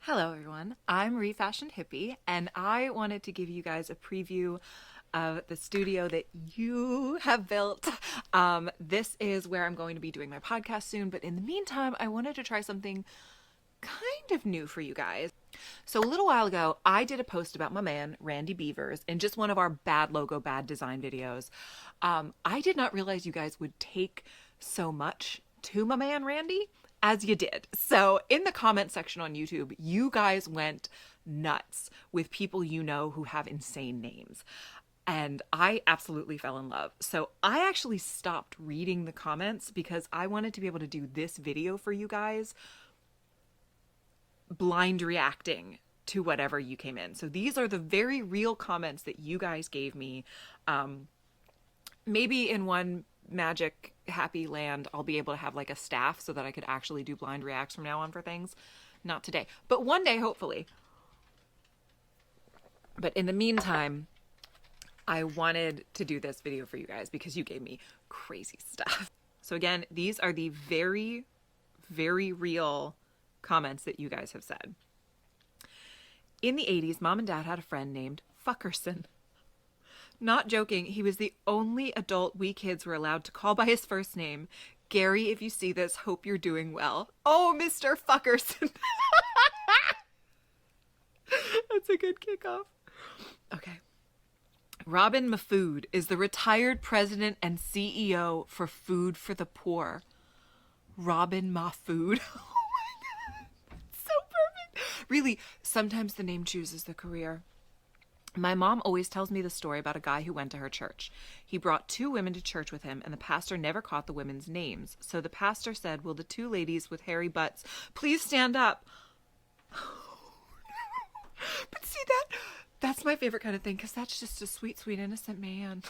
Hello, everyone. I'm Refashioned Hippie, and I wanted to give you guys a preview of the studio that you have built. This is where I'm going to be doing my podcast soon, but in the meantime, I wanted to try something kind of new for you guys. So, a little while ago, I did a post about my man, Randy Beavers, in just one of our bad logo, bad design videos. I did not realize you guys would take so much to my man, Randy, as you did. So, in the comment section on YouTube, you guys went nuts with people you know who have insane names. And I absolutely fell in love. So I actually stopped reading the comments because I wanted to be able to do this video for you guys blind reacting to whatever you came in. So these are the very real comments that you guys gave me. Maybe in one magic happy land, I'll be able to have like a staff so that I could actually do blind reacts from now on for things. Not today, but one day, hopefully. But in the meantime, I wanted to do this video for you guys because you gave me crazy stuff. So again, these are the very, very real comments that you guys have said. In the 80s, mom and dad had a friend named Fuckerson. Not joking, he was the only adult we kids were allowed to call by his first name. Gary, if you see this, hope you're doing well. Oh, Mr. Fuckerson. That's a good kickoff. Okay. Robin Mafood is the retired president and CEO for Food for the Poor. Robin Mafood. Oh my God. So perfect. Really, sometimes the name chooses the career. My mom always tells me the story about a guy who went to her church. He brought two women to church with him, and the pastor never caught the women's names. So the pastor said, "Will the two ladies with hairy butts please stand up?" But see, that's my favorite kind of thing, because that's just a sweet, sweet, innocent man.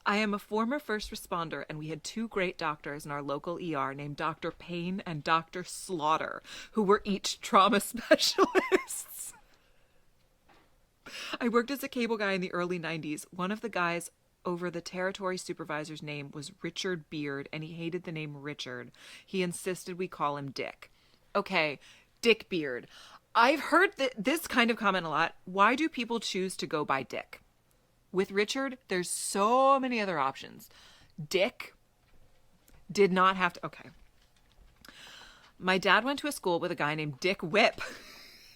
I am a former first responder, and we had two great doctors in our local ER named Dr. Payne and Dr. Slaughter, who were each trauma specialists. I worked as a cable guy in the early 90s. One of the guys over the territory supervisor's name was Richard Beard, and he hated the name Richard. He insisted we call him Dick. Okay, Dick Beard. I've heard this kind of comment a lot. Why do people choose to go by Dick? With Richard, there's so many other options. Dick did not have to... Okay. My dad went to a school with a guy named Dick Whip.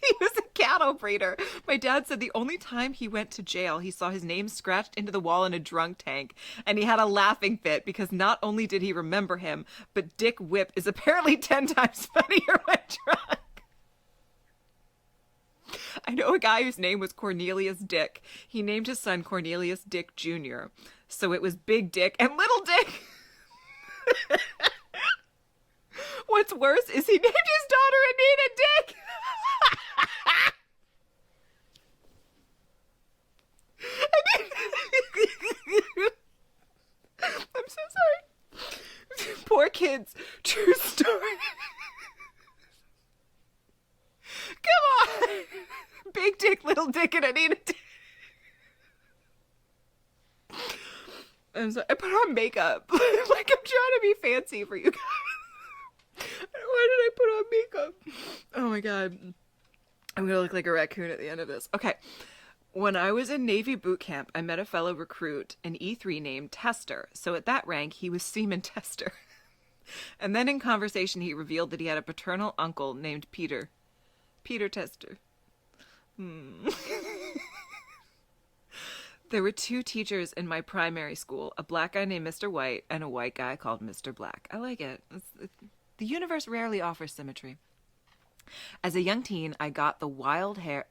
He was a cattle breeder. My dad said the only time he went to jail, he saw his name scratched into the wall in a drunk tank, and he had a laughing fit because not only did he remember him, but Dick Whip is apparently 10 times funnier when drunk. I know a guy whose name was Cornelius Dick. He named his son Cornelius Dick Jr., so it was Big Dick and Little Dick. What's worse is he named his daughter Anita Dick. I'm so sorry. Poor kids. True story. Come on. Big Dick, Little Dick, and Anita Dick. I'm sorry. I put on makeup. Like I'm trying to be fancy for you guys. Why did I put on makeup? Oh my God. I'm gonna look like a raccoon at the end of this. Okay. When I was in Navy boot camp, I met a fellow recruit, an E3 named Tester. So at that rank, he was Seaman Tester. And then in conversation, he revealed that he had a paternal uncle named Peter. Peter Tester. There were two teachers in my primary school, a black guy named Mr. White and a white guy called Mr. Black. I like it. The universe rarely offers symmetry. As a young teen, I got the wild hair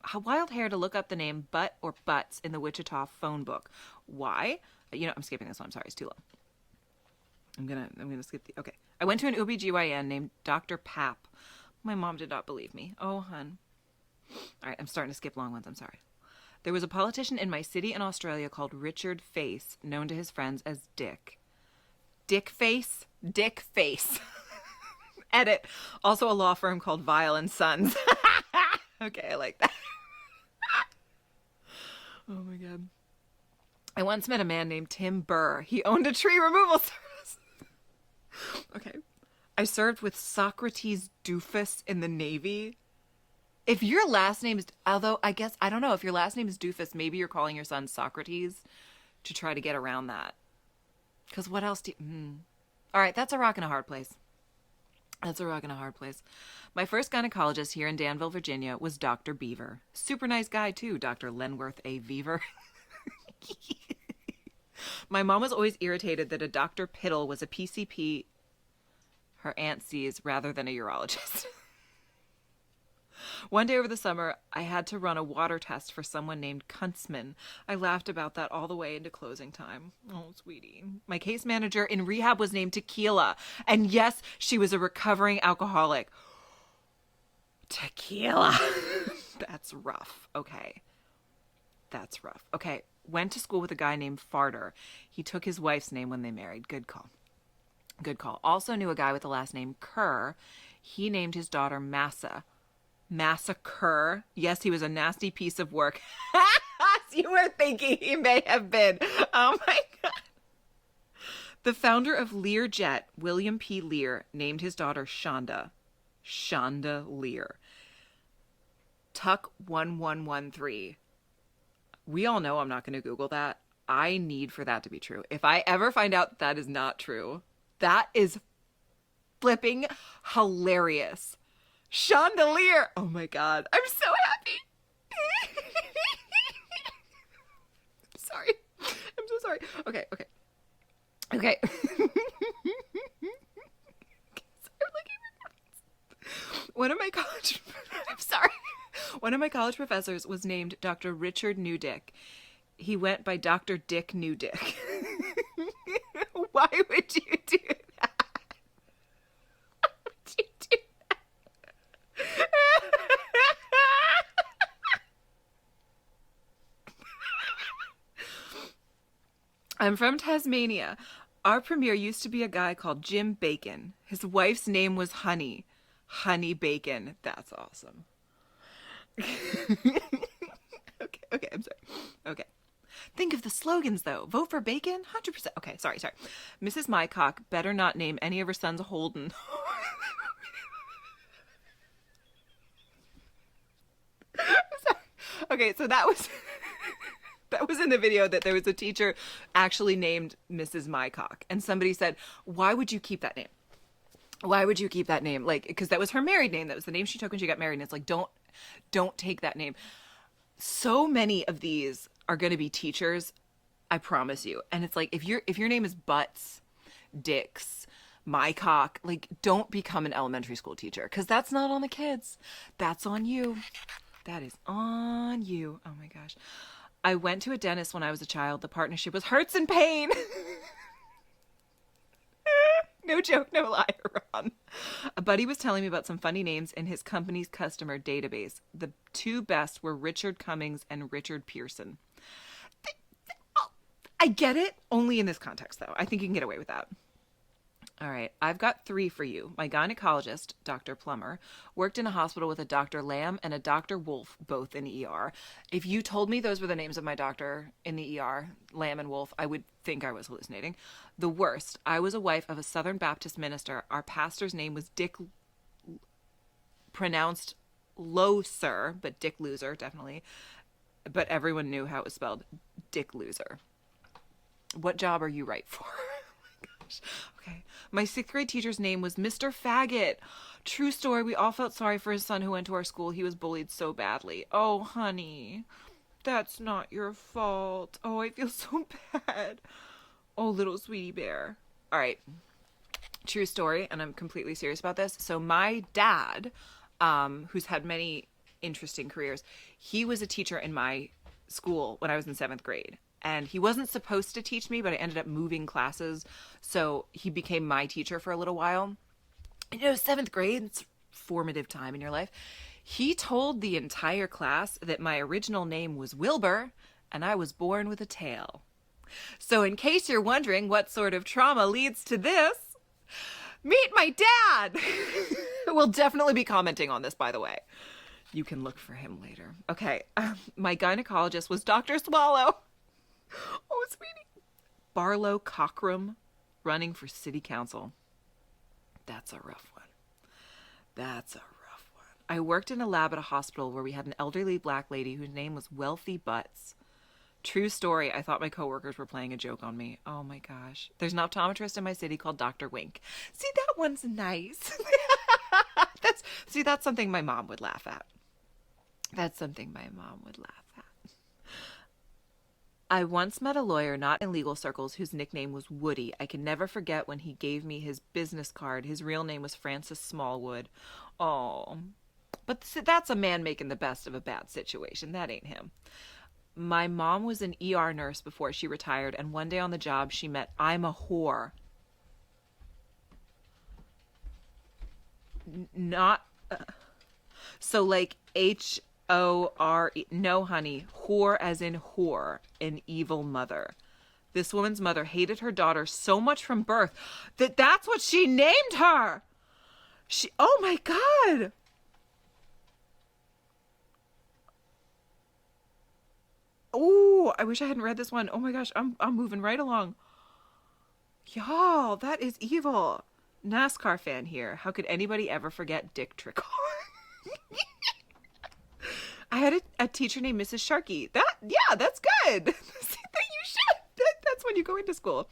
to look up the name Butt or Butts in the Wichita phone book. Why? I'm skipping this one. I'm sorry, it's too long. I'm gonna skip the... Okay. I went to an OBGYN named Dr. Pap. My mom did not believe me. Oh, hun. All right, I'm starting to skip long ones. I'm sorry. There was a politician in my city in Australia called Richard Face, known to his friends as Dick. Dick Face? Dick Face. Edit. Also a law firm called Vile and Sons. Okay, I like that. Oh my God. I once met a man named Tim Burr. He owned a tree removal service. Okay. I served with Socrates Doofus in the Navy. If your last name is, although I guess, I don't know, if your last name is Doofus, maybe you're calling your son Socrates to try to get around that. Because what else do you... All right, that's a rock and a hard place. That's a rock and a hard place. My first gynecologist here in Danville, Virginia was Dr. Beaver. Super nice guy, too, Dr. Lenworth A. Beaver. My mom was always irritated that a Dr. Piddle was a PCP her aunt sees rather than a urologist. One day over the summer, I had to run a water test for someone named Kuntzman. I laughed about that all the way into closing time. Oh, sweetie. My case manager in rehab was named Tequila. And yes, she was a recovering alcoholic. Tequila. That's rough. Okay. That's rough. Okay. Went to school with a guy named Farter. He took his wife's name when they married. Good call. Good call. Also knew a guy with the last name Kerr. He named his daughter Massa. Massacre. Yes, he was a nasty piece of work. As you were thinking he may have been. Oh my God. The founder of Learjet, William P. Lear, named his daughter Shonda. Shonda Lear. Tuck 1113. We all know I'm not going to Google that. I need for that to be true. If I ever find out that is not true, that is flipping hilarious. Chandelier. Oh my God. I'm so happy. I'm sorry. I'm so sorry. Okay. Sorry, one of my college I'm sorry. One of my college professors was named Dr. Richard Newdick. He went by Dr. Dick Newdick. Why would you do that? Why would you do that? I'm from Tasmania. Our premier used to be a guy called Jim Bacon. His wife's name was Honey. Honey Bacon. That's awesome. Okay, I'm sorry. Okay. Think of the slogans, though. Vote for bacon? 100%. Okay, sorry. Mrs. Mycock better not name any of her sons Holden. Okay, so that was that was in the video that there was a teacher actually named Mrs. Mycock, and somebody said, "Why would you keep that name? Why would you keep that name? Like, because that was her married name. That was the name she took when she got married. And it's like, don't take that name." So many of these are going to be teachers, I promise you. And it's like, if your name is Butts, Dix, Mycock, like, don't become an elementary school teacher, because that's not on the kids. That's on you. That is on you. Oh my gosh. I went to a dentist when I was a child. The partnership was Hurts and Pain. No joke, no lie, Ron. A buddy was telling me about some funny names in his company's customer database. The two best were Richard Cummings and Richard Pearson. I get it, only in this context, though. I think you can get away with that. All right, I've got 3 for you. My gynecologist, Dr. Plummer, worked in a hospital with a Dr. Lamb and a Dr. Wolf, both in ER. If you told me those were the names of my doctor in the ER, Lamb and Wolf, I would think I was hallucinating. The worst, I was a wife of a Southern Baptist minister. Our pastor's name was Dick, pronounced Loser, but Dick Loser, definitely. But everyone knew how it was spelled, Dick Loser. What job are you right for? Okay. My 6th grade teacher's name was Mr. Faggot. True story. We all felt sorry for his son who went to our school. He was bullied so badly. Oh, honey, that's not your fault. Oh, I feel so bad. Oh, little sweetie bear. All right. True story. And I'm completely serious about this. So my dad, who's had many interesting careers, he was a teacher in my school when I was in 7th grade. And he wasn't supposed to teach me, but I ended up moving classes. So he became my teacher for a little while. And, 7th grade, it's a formative time in your life. He told the entire class that my original name was Wilbur, and I was born with a tail. So in case you're wondering what sort of trauma leads to this, meet my dad. We'll definitely be commenting on this, by the way. You can look for him later. Okay, my gynecologist was Dr. Swallow. Oh, sweetie. Barlow Cockrum, running for city council. That's a rough one. That's a rough one. I worked in a lab at a hospital where we had an elderly black lady whose name was Wealthy Butts. True story. I thought my coworkers were playing a joke on me. Oh my gosh. There's an optometrist in my city called Dr. Wink. See, that one's nice. That's something my mom would laugh at. That's something my mom would laugh at. I once met a lawyer not in legal circles whose nickname was Woody. I can never forget when he gave me his business card. His real name was Francis Smallwood. Oh, but that's a man making the best of a bad situation. That ain't him. My mom was an ER nurse before she retired, and one day on the job she met I'm a whore. Not so like HORE. No, honey, whore as in whore, an evil mother. This woman's mother hated her daughter so much from birth that that's what she named her. Oh my God. Oh, I wish I hadn't read this one. Oh my gosh, I'm moving right along. Y'all, that is evil. NASCAR fan here. How could anybody ever forget Dick Trickle? I had a teacher named Mrs. Sharkey. That's good. You should. That's when you go into school.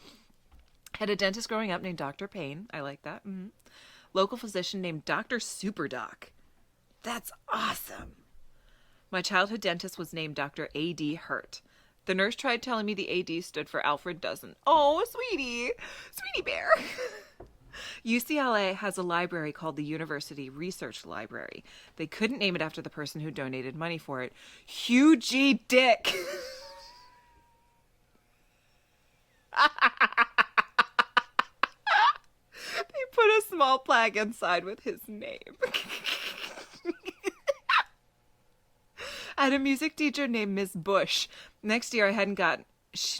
Had a dentist growing up named Dr. Payne. I like that. Mm-hmm. Local physician named Dr. Superdoc. That's awesome. My childhood dentist was named Dr. A.D. Hurt. The nurse tried telling me the A.D. stood for Alfred Doesn't. Oh, sweetie. Sweetie bear. UCLA has a library called the University Research Library. They couldn't name it after the person who donated money for it. Hugh G. Dick. They put a small plaque inside with his name. I had a music teacher named Miss Bush. Next year I hadn't got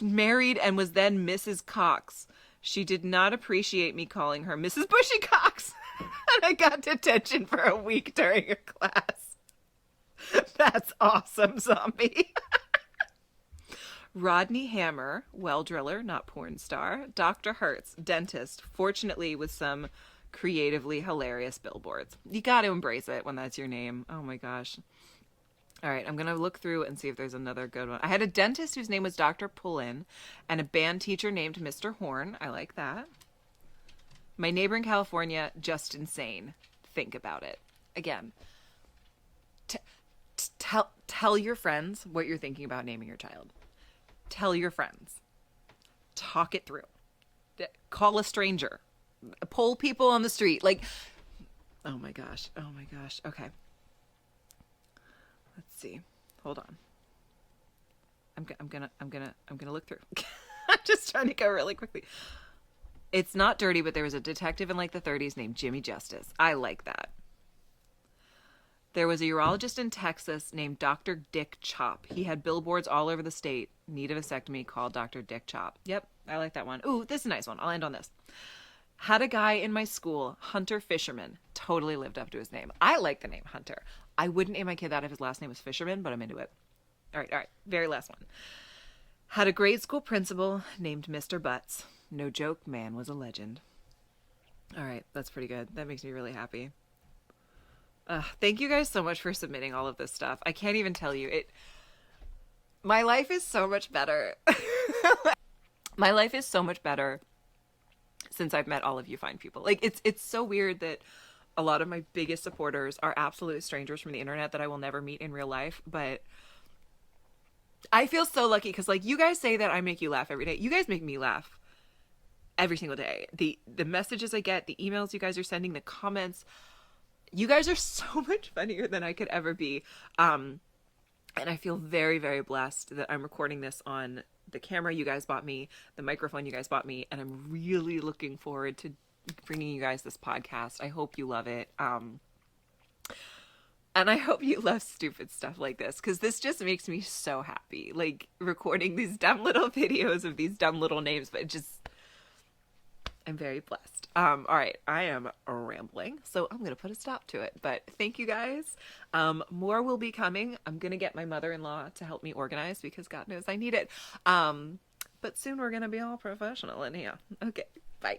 married and was then Mrs. Cox. She did not appreciate me calling her Mrs. Bushy Cox. And I got detention for a week during a class. That's awesome, zombie. Rodney Hammer, well driller, not porn star. Dr. Hertz, dentist, fortunately with some creatively hilarious billboards. You got to embrace it when that's your name. Oh my gosh. All right, I'm going to look through and see if there's another good one. I had a dentist whose name was Dr. Pullin and a band teacher named Mr. Horn. I like that. My neighbor in California, just insane. Think about it. Again, tell your friends what you're thinking about naming your child. Tell your friends. Talk it through. Call a stranger. Poll people on the street. Like, oh my gosh. Oh my gosh. Okay. Let's see. Hold on. I'm gonna look through. I'm just trying to go really quickly. It's not dirty, but there was a detective in like the 30s named Jimmy Justice. I like that. There was a urologist in Texas named Dr. Dick Chop. He had billboards all over the state. Need a vasectomy, call Dr. Dick Chop. Yep, I like that one. Ooh, this is a nice one. I'll end on this. Had a guy in my school, Hunter Fisherman. Totally lived up to his name. I like the name Hunter. I wouldn't name my kid that if his last name was Fisherman, but I'm into it. All right. Very last one. Had a grade school principal named Mr. Butts. No joke, man was a legend. All right, that's pretty good. That makes me really happy. Thank you guys so much for submitting all of this stuff. I can't even tell you. My life is so much better. My life is so much better since I've met all of you fine people. Like, it's so weird that a lot of my biggest supporters are absolute strangers from the internet that I will never meet in real life, but I feel so lucky because, like, you guys say that I make you laugh every day. You guys make me laugh every single day. The messages I get, the emails you guys are sending, the comments, you guys are so much funnier than I could ever be. And I feel very, very blessed that I'm recording this on the camera you guys bought me, the microphone you guys bought me, and I'm really looking forward to bringing you guys this podcast. I hope you love it. And I hope you love stupid stuff like this, because this just makes me so happy. Like, recording these dumb little videos of these dumb little names, but I'm very blessed. All right, I am rambling, so I'm going to put a stop to it. But thank you guys. More will be coming. I'm going to get my mother-in-law to help me organize because God knows I need it. But soon we're going to be all professional in here. Okay, bye.